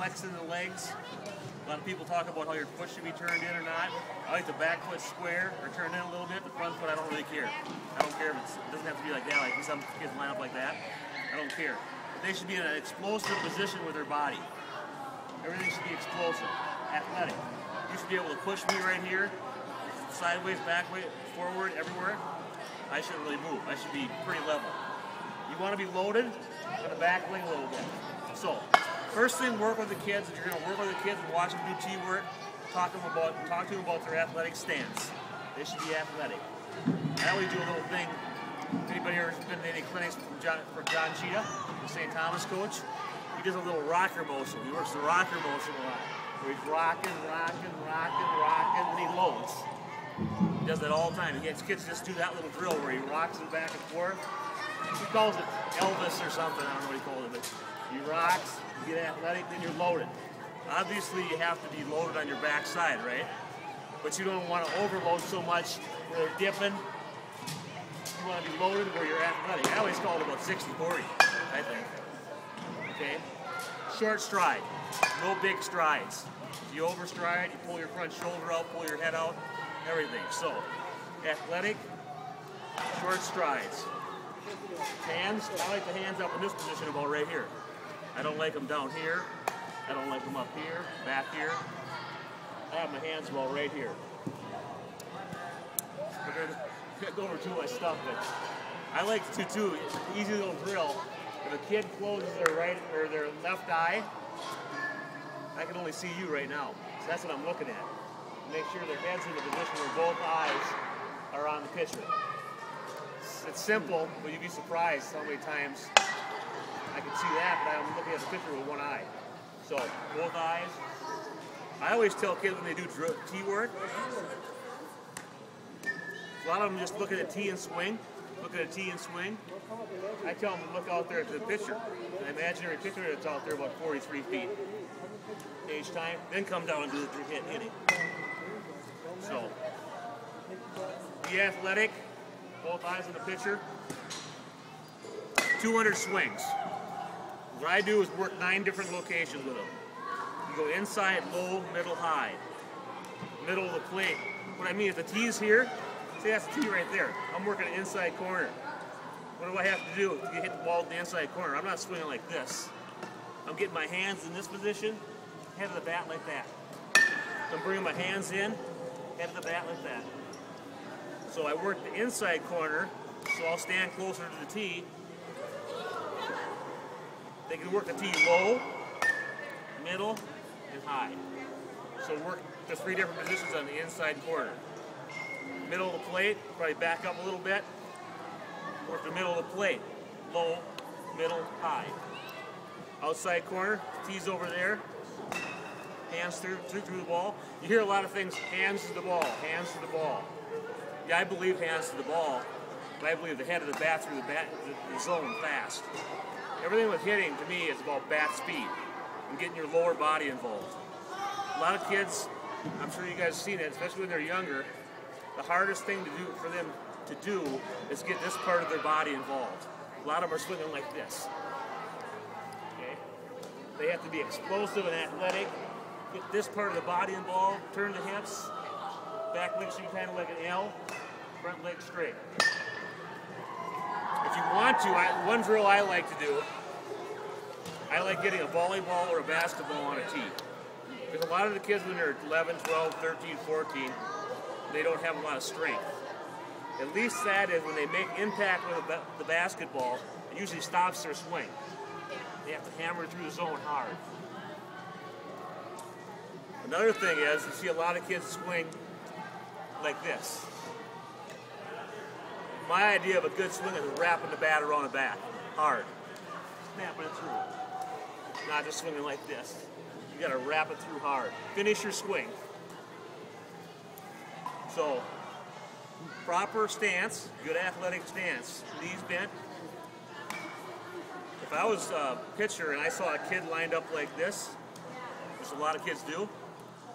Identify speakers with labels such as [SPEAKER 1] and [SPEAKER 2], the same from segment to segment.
[SPEAKER 1] flexing the legs. A lot of people talk about how your foot should be turned in or not. I like the back foot square or turned in a little bit. The front foot, I don't really care. I don't care if it doesn't have to be like that. Like some kids line up like that. I don't care. But they should be in an explosive position with their body. Everything should be explosive, athletic. You should be able to push me right here, sideways, backwards, forward, everywhere. I shouldn't really move. I should be pretty level. You want to be loaded on the back leg a little bit. So, first thing, work with the kids. If you're going to work with the kids and watch them do T work, talk to them about their athletic stance. They should be athletic. I always do a little thing. Anybody ever been to any clinics from John Cheetah, the St. Thomas coach? He does a little rocker motion. He works the rocker motion a lot. Where he's rocking, and he loads. He does that all the time. He gets kids to just do that little drill where he rocks it back and forth. He calls it Elvis or something. I don't know what he calls it, but he rocks, you get athletic, then you're loaded. Obviously, you have to be loaded on your backside, right? But you don't want to overload so much where they're dipping. You want to be loaded where you're athletic. I always call it about 60-40, I think. Okay? Short stride. No big strides. If you overstride, you pull your front shoulder out, pull your head out, everything. So, athletic, short strides. Hands, I like the hands up in this position about right here. I don't like them down here. I don't like them up here, back here. I have my hands about right here. I'm going to go over to my stuff, but I like to do easy little drill. If a kid closes their right or their left eye, I can only see you right now. So that's what I'm looking at. Make sure their head's in the position where both eyes are on the pitcher. It's simple, but you'd be surprised how many times I can see that, but I'm looking at the pitcher with one eye. So, both eyes. I always tell kids when they do T work, a lot of them just look at a T and swing. Look at a T and swing. I tell them to look out there at the pitcher. An imaginary pitcher that's out there about 43 feet each time. Then come down and do the hitting. So, be athletic. Both eyes on the pitcher. 200 swings. What I do is work 9 different locations with them. You go inside, low, middle, high. Middle of the plate. What I mean is the T's here. Say that's the T right there. I'm working an inside corner. What do I have to do to hit the ball at the inside corner? I'm not swinging like this. I'm getting my hands in this position, head of the bat like that. I'm bringing my hands in, head of the bat like that. So I work the inside corner, so I'll stand closer to the tee. They can work the tee low, middle, and high. So work the 3 different positions on the inside corner. Middle of the plate, probably back up a little bit. Work the middle of the plate. Low, middle, high. Outside corner, tee's over there. Hands through the ball. You hear a lot of things, hands to the ball, hands to the ball. Yeah, I believe hands to the ball, but I believe the head of the bat through the zone fast. Everything with hitting, to me, is about bat speed and getting your lower body involved. A lot of kids, I'm sure you guys have seen it, especially when they're younger, the hardest thing to do for them to do is get this part of their body involved. A lot of them are swinging like this. Okay? They have to be explosive and athletic, get this part of the body involved, turn the hips, back leg should be kind of like an L, front leg straight. If you want to, one drill I like to do, I like getting a volleyball or a basketball on a tee. Because a lot of the kids when they're 11, 12, 13, 14, they don't have a lot of strength. At least that is when they make impact with the basketball, it usually stops their swing. They have to hammer through the zone hard. Another thing is, you see a lot of kids swing like this. My idea of a good swing is wrapping the bat around the bat, hard. Snapping it through. Not just swinging like this. You gotta wrap it through hard. Finish your swing. So, proper stance, good athletic stance. Knees bent. If I was a pitcher and I saw a kid lined up like this, which a lot of kids do,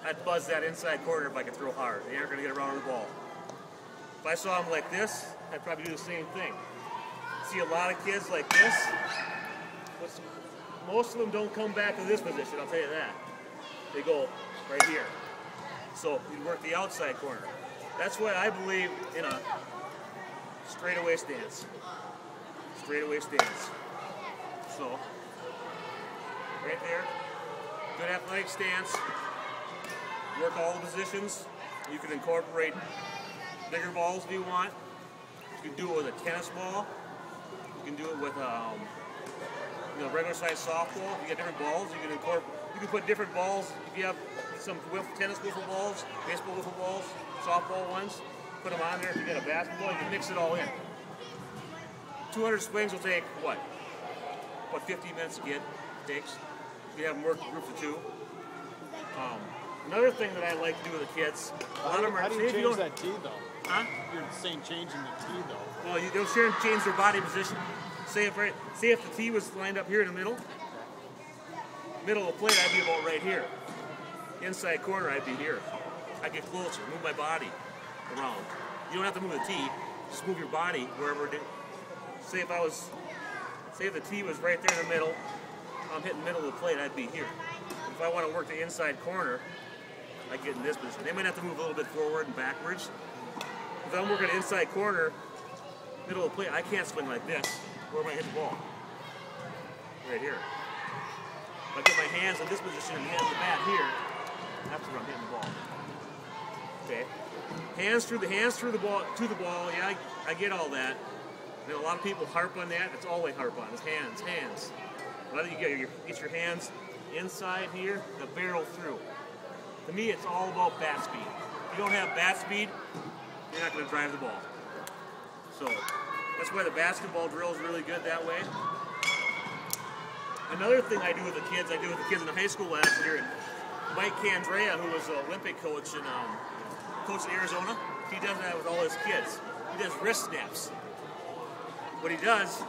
[SPEAKER 1] I'd buzz that inside corner if I could throw hard. They aren't gonna get around the ball. If I saw them like this, I'd probably do the same thing. See a lot of kids like this. most of them don't come back to this position, I'll tell you that. They go right here. So you work the outside corner. That's why I believe in a straightaway stance. Straightaway stance. So, right there, good athletic stance. Work all the positions. You can incorporate bigger balls if you want. You can do it with a tennis ball. You can do it with regular size softball. You get different balls. You can put different balls. If you have some tennis wiffle balls, baseball wiffle balls, softball ones, put them on there. If you got a basketball, you can mix it all in. 200 swings will take what? What, 15 minutes to get? Takes. You have them work groups of two. Another thing that I like to do with the kids.
[SPEAKER 2] How do you change that tee though?
[SPEAKER 1] Huh?
[SPEAKER 2] You're saying changing the tee though.
[SPEAKER 1] Well, they'll change their body position. Say if the tee was lined up here in the middle of the plate, I'd be about right here. Inside corner, I'd be here. I'd get closer, move my body around. You don't have to move the tee, just move your body wherever it is. Say if the tee was right there in the middle, I'm hitting the middle of the plate, I'd be here. If I want to work the inside corner, I get in this position. They might have to move a little bit forward and backwards. If I'm working the inside corner, middle of the plate, I can't swing like this. Where am I hitting the ball? Right here. If I get my hands in this position and hands the bat here, that's where I'm hitting the ball. Okay. Hands through the ball to the ball. Yeah, I get all that. A lot of people harp on that. That's all they harp on is hands, hands. Whether you get your hands inside here, the barrel through. To me, it's all about bat speed. If you don't have bat speed, you're not going to drive the ball. So that's why the basketball drill is really good that way. Another thing I do with the kids in the high school last year, Mike Candrea, who was an Olympic coach in Arizona, he does that with all his kids. He does wrist snaps. What he does,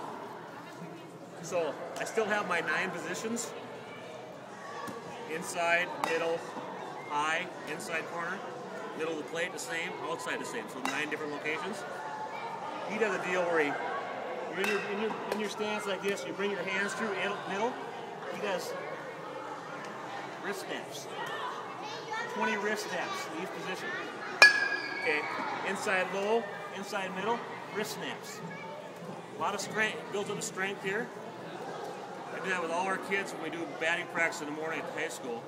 [SPEAKER 1] so I still have my 9 positions. Inside, middle, high, inside corner, middle of the plate the same, outside the same. So 9 different locations. He does a deal where you're in your stance like this, you bring your hands through middle. He does wrist snaps. 20 wrist snaps in each position. Okay, inside low, inside middle, wrist snaps. A lot of strength, builds up the strength here. I do that with all our kids when we do batting practice in the morning at the high school.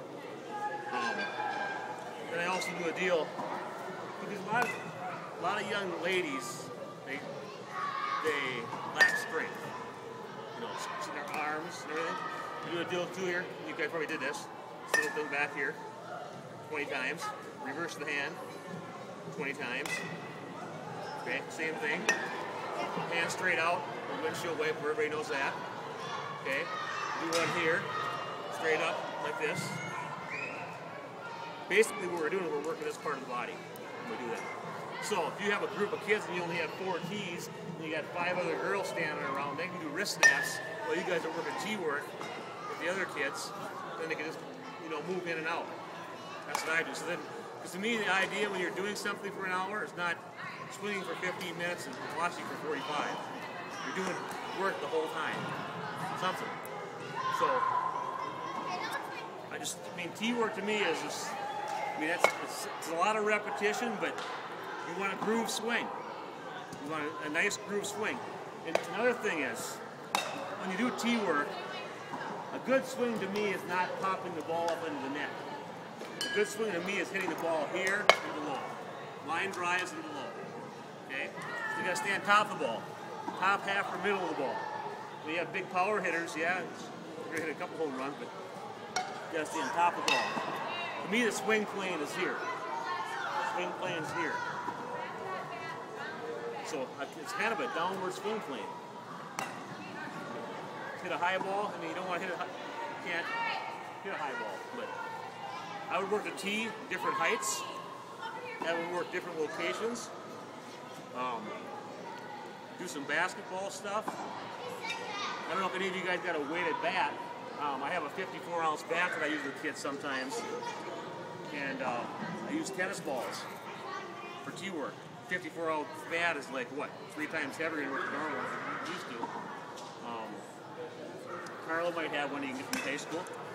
[SPEAKER 1] Then I also do a deal because a lot of young ladies, they lack strength. You know, in their arms and everything. We do a deal too here. You guys probably did this. This little thing back here, 20 times. Reverse the hand, 20 times. Okay, same thing. Hand straight out, windshield wiper, everybody knows that. Okay, do one here, straight up like this. Basically what we're doing is we're working this part of the body when we do that. So if you have a group of kids and you only have 4 tees, and you got 5 other girls standing around, they can do wrist snaps while you guys are working tee work with the other kids, then they can just, move in and out. That's what I do. So then, because to me the idea when you're doing something for an hour is not swinging for 15 minutes and watching for 45. You're doing work the whole time. Something. So, tee work to me is just, it's a lot of repetition, but you want a groove swing. You want a nice groove swing. And another thing is, when you do tee work, a good swing to me is not popping the ball up into the net. A good swing to me is hitting the ball here and below. Line drives and below. Okay? So you gotta stay on top of the ball. Top half or middle of the ball. When you have big power hitters, yeah, you're gonna hit a couple home runs, but you gotta stay on top of the ball. To me, the swing plane is here. Swing plane is here. So it's kind of a downward swing plane. Hit a high ball, you don't want to hit you can't hit a high ball, but I would work the tee different heights. I would work different locations. Do some basketball stuff. I don't know if any of you guys got a weighted bat. I have a 54-ounce bat that I use with kids sometimes, and I use tennis balls for tee work. 54-ounce bat is like what, 3 times heavier than what the normal one used to. Carlo might have one you can get from high school.